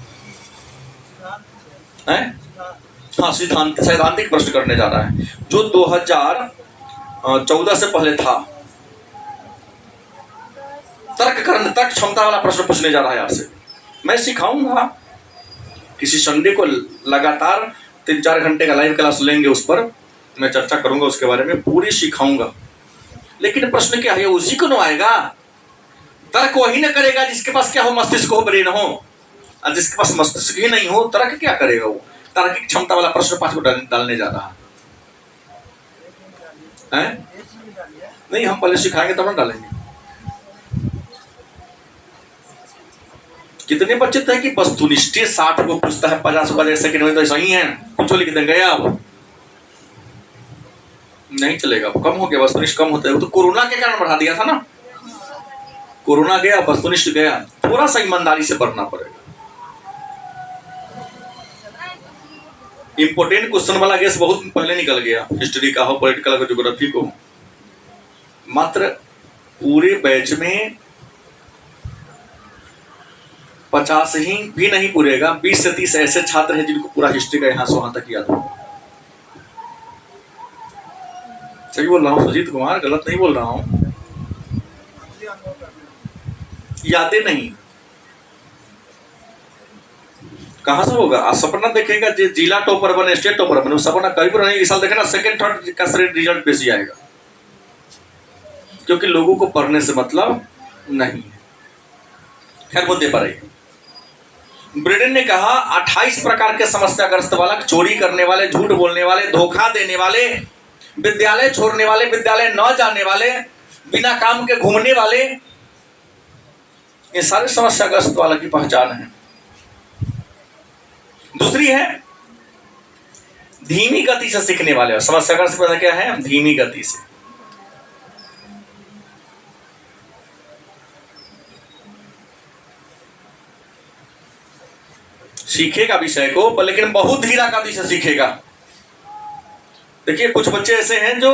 हाँ, सैद्धांतिक प्रश्न करने जा रहा है जो 2014 से पहले था। तर्क क्षमता वाला प्रश्न पूछने जा रहा है आपसे। मैं सिखाऊंगा, किसी संडे को लगातार 3-4 घंटे का लाइव क्लास लेंगे, उस पर मैं चर्चा करूंगा, उसके बारे में पूरी सिखाऊंगा। लेकिन प्रश्न क्या है, उसी को न आएगा। तर्क वही न करेगा जिसके पास क्या हो, मस्तिष्क हो, ब्रेन हो। और जिसके पास मस्तिष्क ही नहीं हो, तर्क क्या करेगा वो। तार्किक क्षमता वाला प्रश्न 5 को डालने जा रहा है। नहीं, हम पहले सिखाएंगे तब ना डालेंगे। कितने बच्चे थे कि वस्तुनिष्ठ 60 को पूछता है 50 का सेकंड में तो सही है, कुछ लिख देंगे अब नहीं चलेगा, कम हो गया, वस्तुनिष्ठ कम होता है। तो कोरोना के कारण बढ़ा दिया था ना, कोरोना गया वस्तुनिष्ठ गया, थोड़ा सा ईमानदारी से पढ़ना पड़ेगा। इंपोर्टेंट क्वेश्चन वाला गेस बहुत पहले निकल गया, हिस्ट्री का हो, पॉलिटिकल का, ज्योग्राफी को। मात्र पूरे बैच में 50 ही भी नहीं पूरेगा, 20 से 30 ऐसे छात्र हैं जिनको पूरा हिस्ट्री का यहाँ से वहां तक याद हो। सही बोल रहा हूँ सुजीत कुमार, गलत नहीं बोल रहा हूँ? यादें नहीं, कहां से होगा? सपना देखेगा जिला टॉपर बने, स्टेट टॉपर बने, सपना कभी भी नहीं। इस साल देखना सेकंड थर्ड का रिजल्ट बेसी आएगा, क्योंकि लोगों को पढ़ने से मतलब नहीं है। खैर मुद्दे पर आइए। ब्रेडन ने कहा 28 प्रकार के समस्याग्रस्त बालक, चोरी करने वाले, झूठ बोलने वाले, धोखा देने वाले, विद्यालय छोड़ने वाले, विद्यालय न जाने वाले, बिना काम के घूमने वाले, ये सारे समस्याग्रस्त बालक की पहचान है। दूसरी है धीमी गति से सीखने वाले। समस्याग्रस्त क्या है? धीमी गति से। सीखेगा विषय को लेकिन बहुत धीरा गति से सीखेगा। देखिए कुछ बच्चे ऐसे हैं जो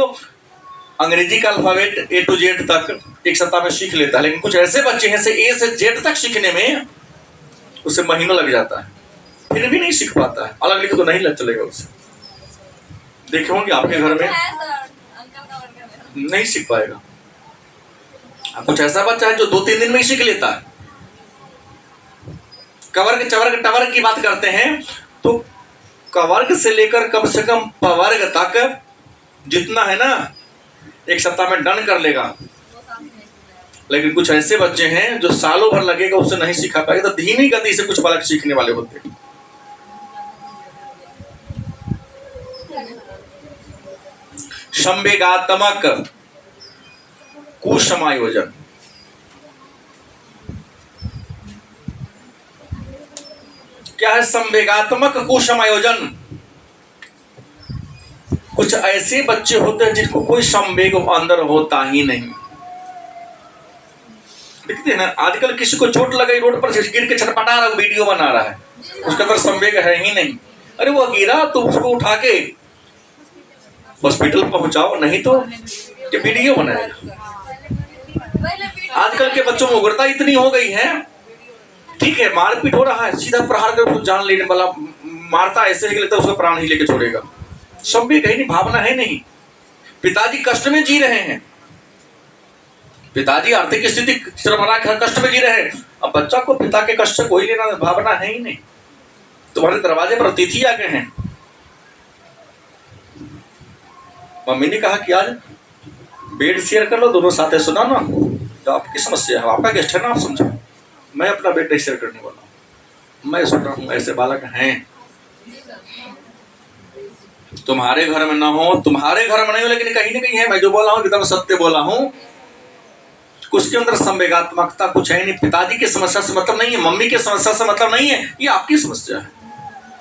अंग्रेजी का अल्फाबेट A to Z तक एक सप्ताह में सीख लेता है, लेकिन कुछ ऐसे बच्चे हैं A से Z तक सीखने में उसे महीनों लग जाता है, फिर भी नहीं सीख पाता है। अलग लिखे तो नहीं लग चलेगा उसे। देखे होंगे आपके घर में, नहीं सीख पाएगा। कुछ ऐसा बच्चा है जो 2-3 दिन में ही सीख लेता है। कवर्ग चवर्ग टवर्ग की बात करते हैं तो कवर्ग से लेकर कम से कम पवर्ग तक जितना है ना, एक सप्ताह में डन कर लेगा। लेकिन कुछ ऐसे बच्चे हैं जो सालों भर लगेगा, उससे नहीं सिखा पाएगा। तो धीमी गति से कुछ बालक सीखने वाले होते हैं। संवेगात्मक कुसमायोजन। क्या है संवेगात्मक कुसमायोजन? कुछ ऐसे बच्चे होते हैं जिनको कोई संवेग अंदर होता ही नहीं। देखते हैं ना आजकल किसी को चोट लगी, रोड पर गिर के छटपटा रहा, वीडियो बना रहा है, उसके अंदर संवेग है ही नहीं। अरे वो गिरा तो उसको उठा के हॉस्पिटल पहुंचाओ, नहीं तो ये वीडियो बनाएगा। आजकल के बच्चों में उग्रता इतनी हो गई है, ठीक है मारपीट हो रहा है, सीधा प्रहार कर जान लेने वाला मारता ऐसे ही लेता, उसका प्राण ही लेके छोड़ेगा। संवेग है नहीं, भावना है नहीं। पिताजी कष्ट में जी रहे हैं, पिताजी आर्थिक स्थिति कष्ट में जी रहे हैं, अब बच्चा को पिता के कष्ट से कोई लेना, भावना है ही नहीं। तुम्हारे दरवाजे पर अतिथि आ गए हैं, मम्मी ने कहा कि आज बेड शेयर कर लो, दोनों साथ सुना ना, तो आपकी समस्या है, आपका गेस्ट है ना, आप समझो। मैं अपना बेड नहीं शेयर करने वाला हूं। मैं सुन रहा हूं ऐसे बालक हैं। तुम्हारे घर में ना हो, तुम्हारे घर में नहीं हो, लेकिन कहीं ना कहीं है। मैं जो बोला हूं एकदम सत्य बोला हूं। उसके अंदर संवेगात्मकता कुछ है नहीं। पिताजी की समस्या से मतलब नहीं है, मम्मी की समस्या से मतलब नहीं है, ये आपकी समस्या है।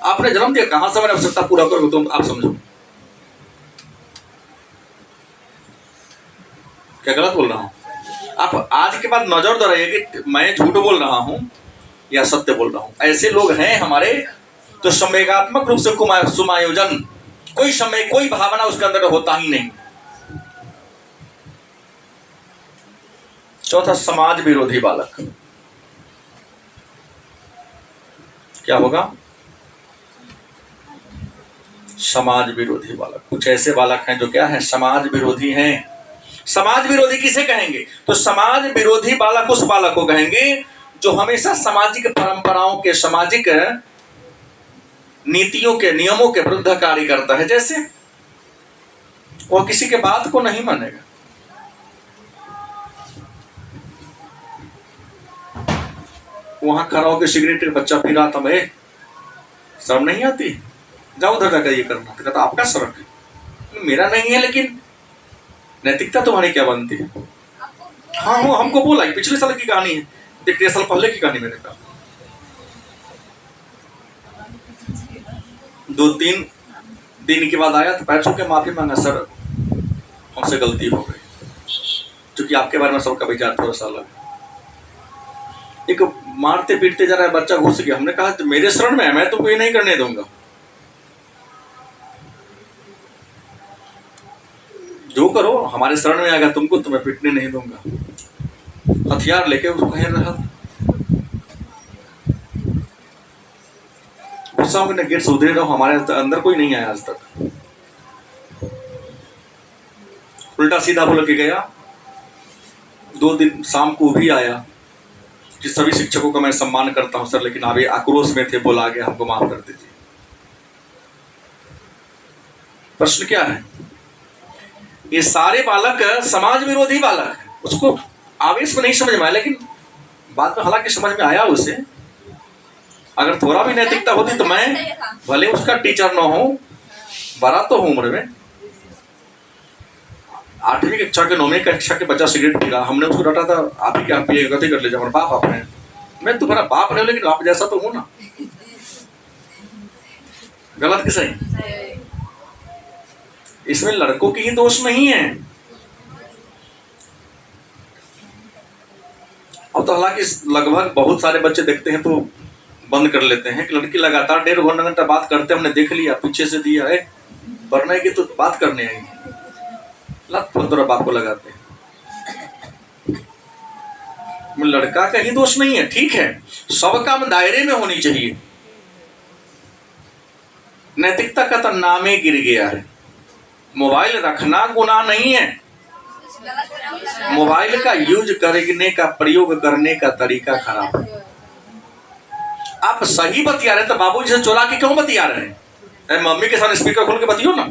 आपने जन्म दिया, कहां से मैंने आवश्यकता पूरा करूं, तुम आप समझो। क्या गलत बोल रहा हूं? आप आज के बाद नजर दोहराइए कि मैं झूठ बोल रहा हूं या सत्य बोल रहा हूं। ऐसे लोग हैं हमारे, तो संवेगात्मक रूप से समायोजन, कोई समय कोई भावना उसके अंदर होता ही नहीं। चौथा समाज विरोधी बालक। क्या होगा? समाज विरोधी बालक। कुछ ऐसे बालक हैं जो क्या है, समाज विरोधी हैं। समाज विरोधी किसे कहेंगे? तो समाज विरोधी बालक उस बालक को कहेंगे जो हमेशा सामाजिक परंपराओं के, सामाजिक नीतियों के, नियमों के विरुद्ध कार्य करता है। जैसे वो किसी के बात को नहीं मानेगा, वहां खड़ा होकर सिगरेट बच्चा पी रहा था, मैं शर्म नहीं आती? जाओ उधर जाकर ये करना। कहता आपका शर्म है, मेरा नहीं है, लेकिन नैतिकता तुम्हारी क्या बनती है? हाँ वो हमको बोला, पिछले साल की कहानी है, 1.5 साल पहले की कहानी मैंने कहा। 2-3 दिन के बाद आया तो पैर छू के माफी मांगा, सर हमसे गलती हो गई, क्योंकि आपके बारे में सबका विचार थोड़ा सा अलग है। एक मारते पीटते जा रहा है बच्चा, घुस गया, हमने कहा तो मेरे शरण में है, मैं तुमको ये नहीं करने दूंगा। जो करो हमारे शरण में आएगा, तुमको तुम्हें पीटने नहीं दूंगा। हथियार लेके उसको घेर रहा था। गुस्सा में गेट से उधरे रहो, हमारे अंदर कोई नहीं आया आज तक। उल्टा सीधा बोल के गया। 2 दिन शाम को भी आया कि सभी शिक्षकों का मैं सम्मान करता हूं सर, लेकिन आप ये आक्रोश में थे, बोला गया, हमको माफ कर दीजिए। प्रश्न क्या है? ये सारे बालक समाज विरोधी बालक है। उसको आवेश में नहीं समझ में आया, लेकिन बाद में हालांकि समझ में आया उसे। अगर थोड़ा भी नैतिकता होती तो मैं भले उसका टीचर न हो, बड़ा तो हूं उम्र में, 8वीं कक्षा के 9वीं कक्षा के बच्चा सिगरेट पी रहा, हमने उसको डांटा था, आप ही क्या पिए, गलती कर ले, जब बाप आपने, मैं तुम्हारा बाप नहीं, लेकिन आप जैसा तो हूं ना। गलत कि सही? इसमें लड़कों की ही दोष नहीं है। अब तो हालांकि लगभग बहुत सारे बच्चे देखते हैं तो बंद कर लेते हैं कि लड़की लगातार 1.5 घंटा बात करते, हमने देख लिया, पीछे से दिया है पढ़ने की तो बात करने आई, लत फोन तोरा बाप को लगाते हैं। लड़का का ही दोष नहीं है, ठीक है, सब काम दायरे में होनी चाहिए। नैतिकता का तो नाम ही गिर गया है। मोबाइल रखना गुनाह नहीं है, मोबाइल का यूज करने का, प्रयोग करने का तरीका खराब है। आप सही बतिया रहे तो बाबूजी से चुरा के क्यों बतिया रहे हैं? मम्मी के साथ स्पीकर खोल के बतियो ना।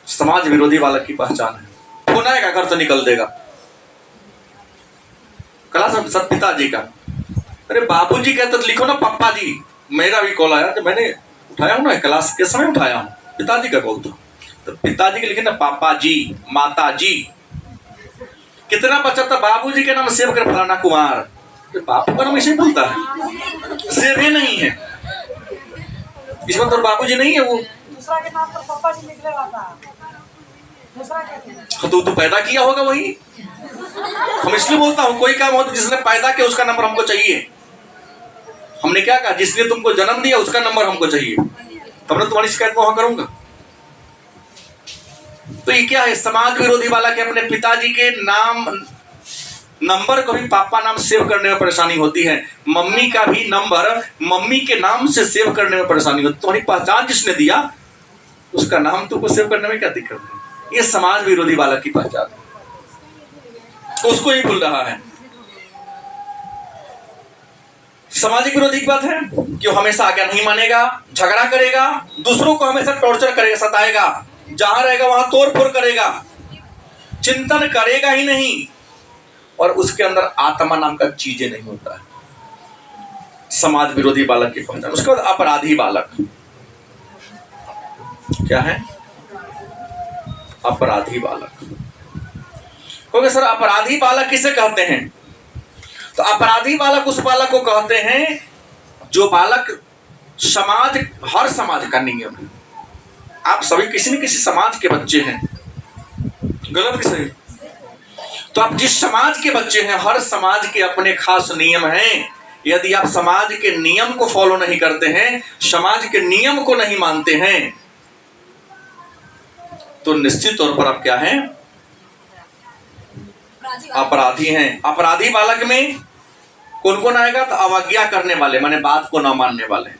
समाज विरोधी बालक की पहचान है। फोन आएगा घर से निकल देगा। क्लास सब पिताजी का, अरे बाबूजी कहते तो लिखो ना पप्पा जी। मेरा भी कॉल आया तो मैंने उठाया हूं ना, क्लास के समय उठाया हूं, पिताजी का कॉल था तो पिताजी के लिखे ना पापा जी, माता जी। कितना बच्चा था बाबूजी के नाम सेव कर फलाना कुमार, तो बापू का नाम ऐसे बोलता है, सेव ही नहीं है इसमें, तो बाबूजी नहीं है, वो दूसरा के नाम पर पापा जी लिख था। तो पैदा किया होगा वही। हम इसलिए बोलता हूं कोई काम हो तो जिसने पैदा किया उसका नंबर हमको चाहिए। हमने क्या कहा? जिसने तुमको जन्म दिया उसका नंबर हमको चाहिए, तब मैं तुम्हारी शिकायत वहां करूंगा। तो ये क्या है? समाज विरोधी वाला के अपने पिताजी के नाम नंबर को भी पापा नाम सेव करने में परेशानी होती है, मम्मी का भी नंबर मम्मी के नाम से सेव करने में परेशानी होती है। तुम्हारी पहचान जिसने दिया उसका नाम तुमको सेव करने में क्या दिक्कत है? ये समाज विरोधी वाला की पहचान है, उसको ही भूल रहा है। सामाजिक विरोधी की बात है कि वो हमेशा आज्ञा नहीं मानेगा, झगड़ा करेगा, दूसरों को हमेशा टॉर्चर करेगा, सताएगा, जहां रहेगा वहां तोड़ फोड़ करेगा, चिंतन करेगा ही नहीं, और उसके अंदर आत्मा नाम का चीजें नहीं होता है। समाज विरोधी बालक की पहचान। उसके बाद अपराधी बालक क्या है? अपराधी बालक। क्योंकि सर अपराधी बालक किसे कहते हैं? तो अपराधी बालक उस बालक को कहते हैं जो बालक समाज, हर समाज का नियम है। आप सभी किसी न किसी समाज के बच्चे हैं, गलत कि सही? तो आप जिस समाज के बच्चे हैं, हर समाज के अपने खास नियम हैं। यदि आप समाज के नियम को फॉलो नहीं करते हैं, समाज के नियम को नहीं मानते हैं, तो निश्चित तौर पर आप क्या हैं? अपराधी हैं। अपराधी बालक में कौन कौन आएगा? तो अवज्ञा करने वाले, माने बात को न मानने वाले,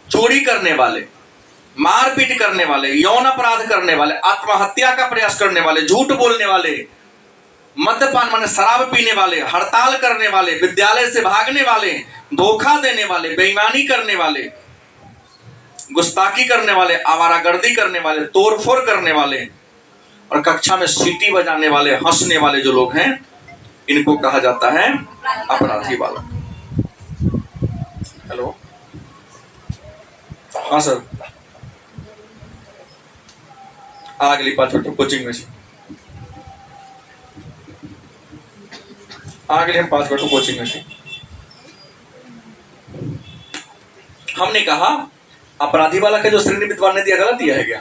चोरी करने वाले, मारपीट करने वाले, यौन अपराध करने वाले, आत्महत्या का प्रयास करने वाले, झूठ बोलने वाले, मद्यपान माने शराब पीने वाले, हड़ताल करने वाले, विद्यालय से भागने वाले, धोखा देने वाले, बेईमानी करने वाले, गुस्ताखी करने वाले, आवारागर्दी करने वाले, तोड़फोड़ करने वाले, और कक्षा में सीटी बजाने वाले, हंसने वाले जो लोग हैं, इनको कहा जाता है अपराधी बालक। हेलो, हाँ सर, अगली 5 मिनट कोचिंग में से अगले हम 5 मिनट कोचिंग में से हमने कहा अपराधी वाला का जो श्रेणी विद्वान ने दिया गलत दिया है क्या?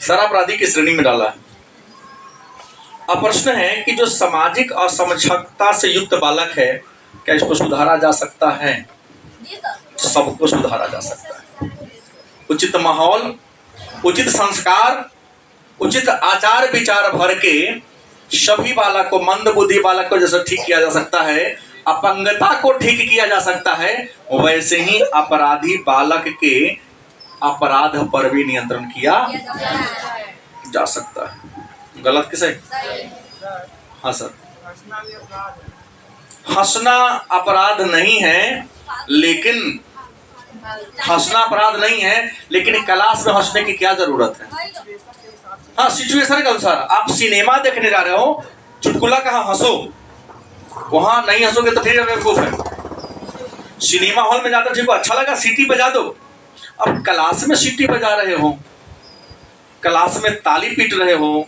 सर अपराधी की श्रेणी में डाला है। अब प्रश्न है कि जो सामाजिक असमंजसता से युक्त बालक है, क्या इसको सुधारा जा सकता है? सबको सुधारा जा सकता है। उचित माहौल, उचित संस्कार, उचित आचार विचार भर के सभी बालक को, मंद बुद्धि बालक को जैसे ठीक किया जा सकता है, अपंगता को ठीक किया जा सकता है, वैसे ही अपराधी बालक के अपराध पर भी नियंत्रण किया जा सकता है। गलत किसे? हाँ सर, हंसना अपराध नहीं है, लेकिन हंसना अपराध नहीं है, लेकिन क्लास में हंसने की क्या जरूरत है? हाँ, सिचुएशन के अनुसार। आप सिनेमा देखने जा रहे हो, चुटकुला कहा हंसो, वहां नहीं हंसोगे तो फिर बेवकूफ है। सिनेमा हॉल में जाकर जिनको अच्छा लगा सीटी बजा दो। अब क्लास में सीटी बजा रहे हो, क्लास में ताली पीट रहे हो,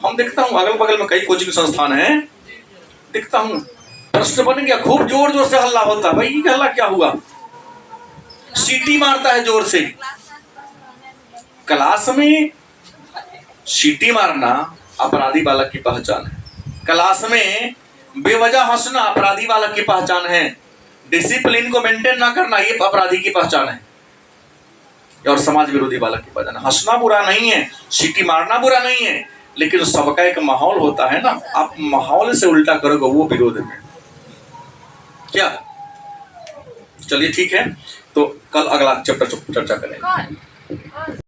हम देखता हूँ अगल बगल में कई कोचिंग संस्थान हैं, देखता हूँ प्रश्न बन गया, खूब जोर जोर से हल्ला होता है। भाई ये हल्ला क्या हुआ? सीटी मारता है जोर से। क्लास में सीटी मारना अपराधी बालक की पहचान है। क्लास में बेवजह हंसना अपराधी बालक की पहचान है। डिसिप्लिन को मेंटेन ना करना ये अपराधी की पहचान है और समाज विरोधी बालक की पहचान है। हंसना बुरा नहीं है, सीटी मारना बुरा नहीं है, लेकिन सबका एक माहौल होता है ना, आप माहौल से उल्टा करोगे वो विरोध में क्या? चलिए ठीक है, तो कल अगला चैप्टर चर्चा करेंगे।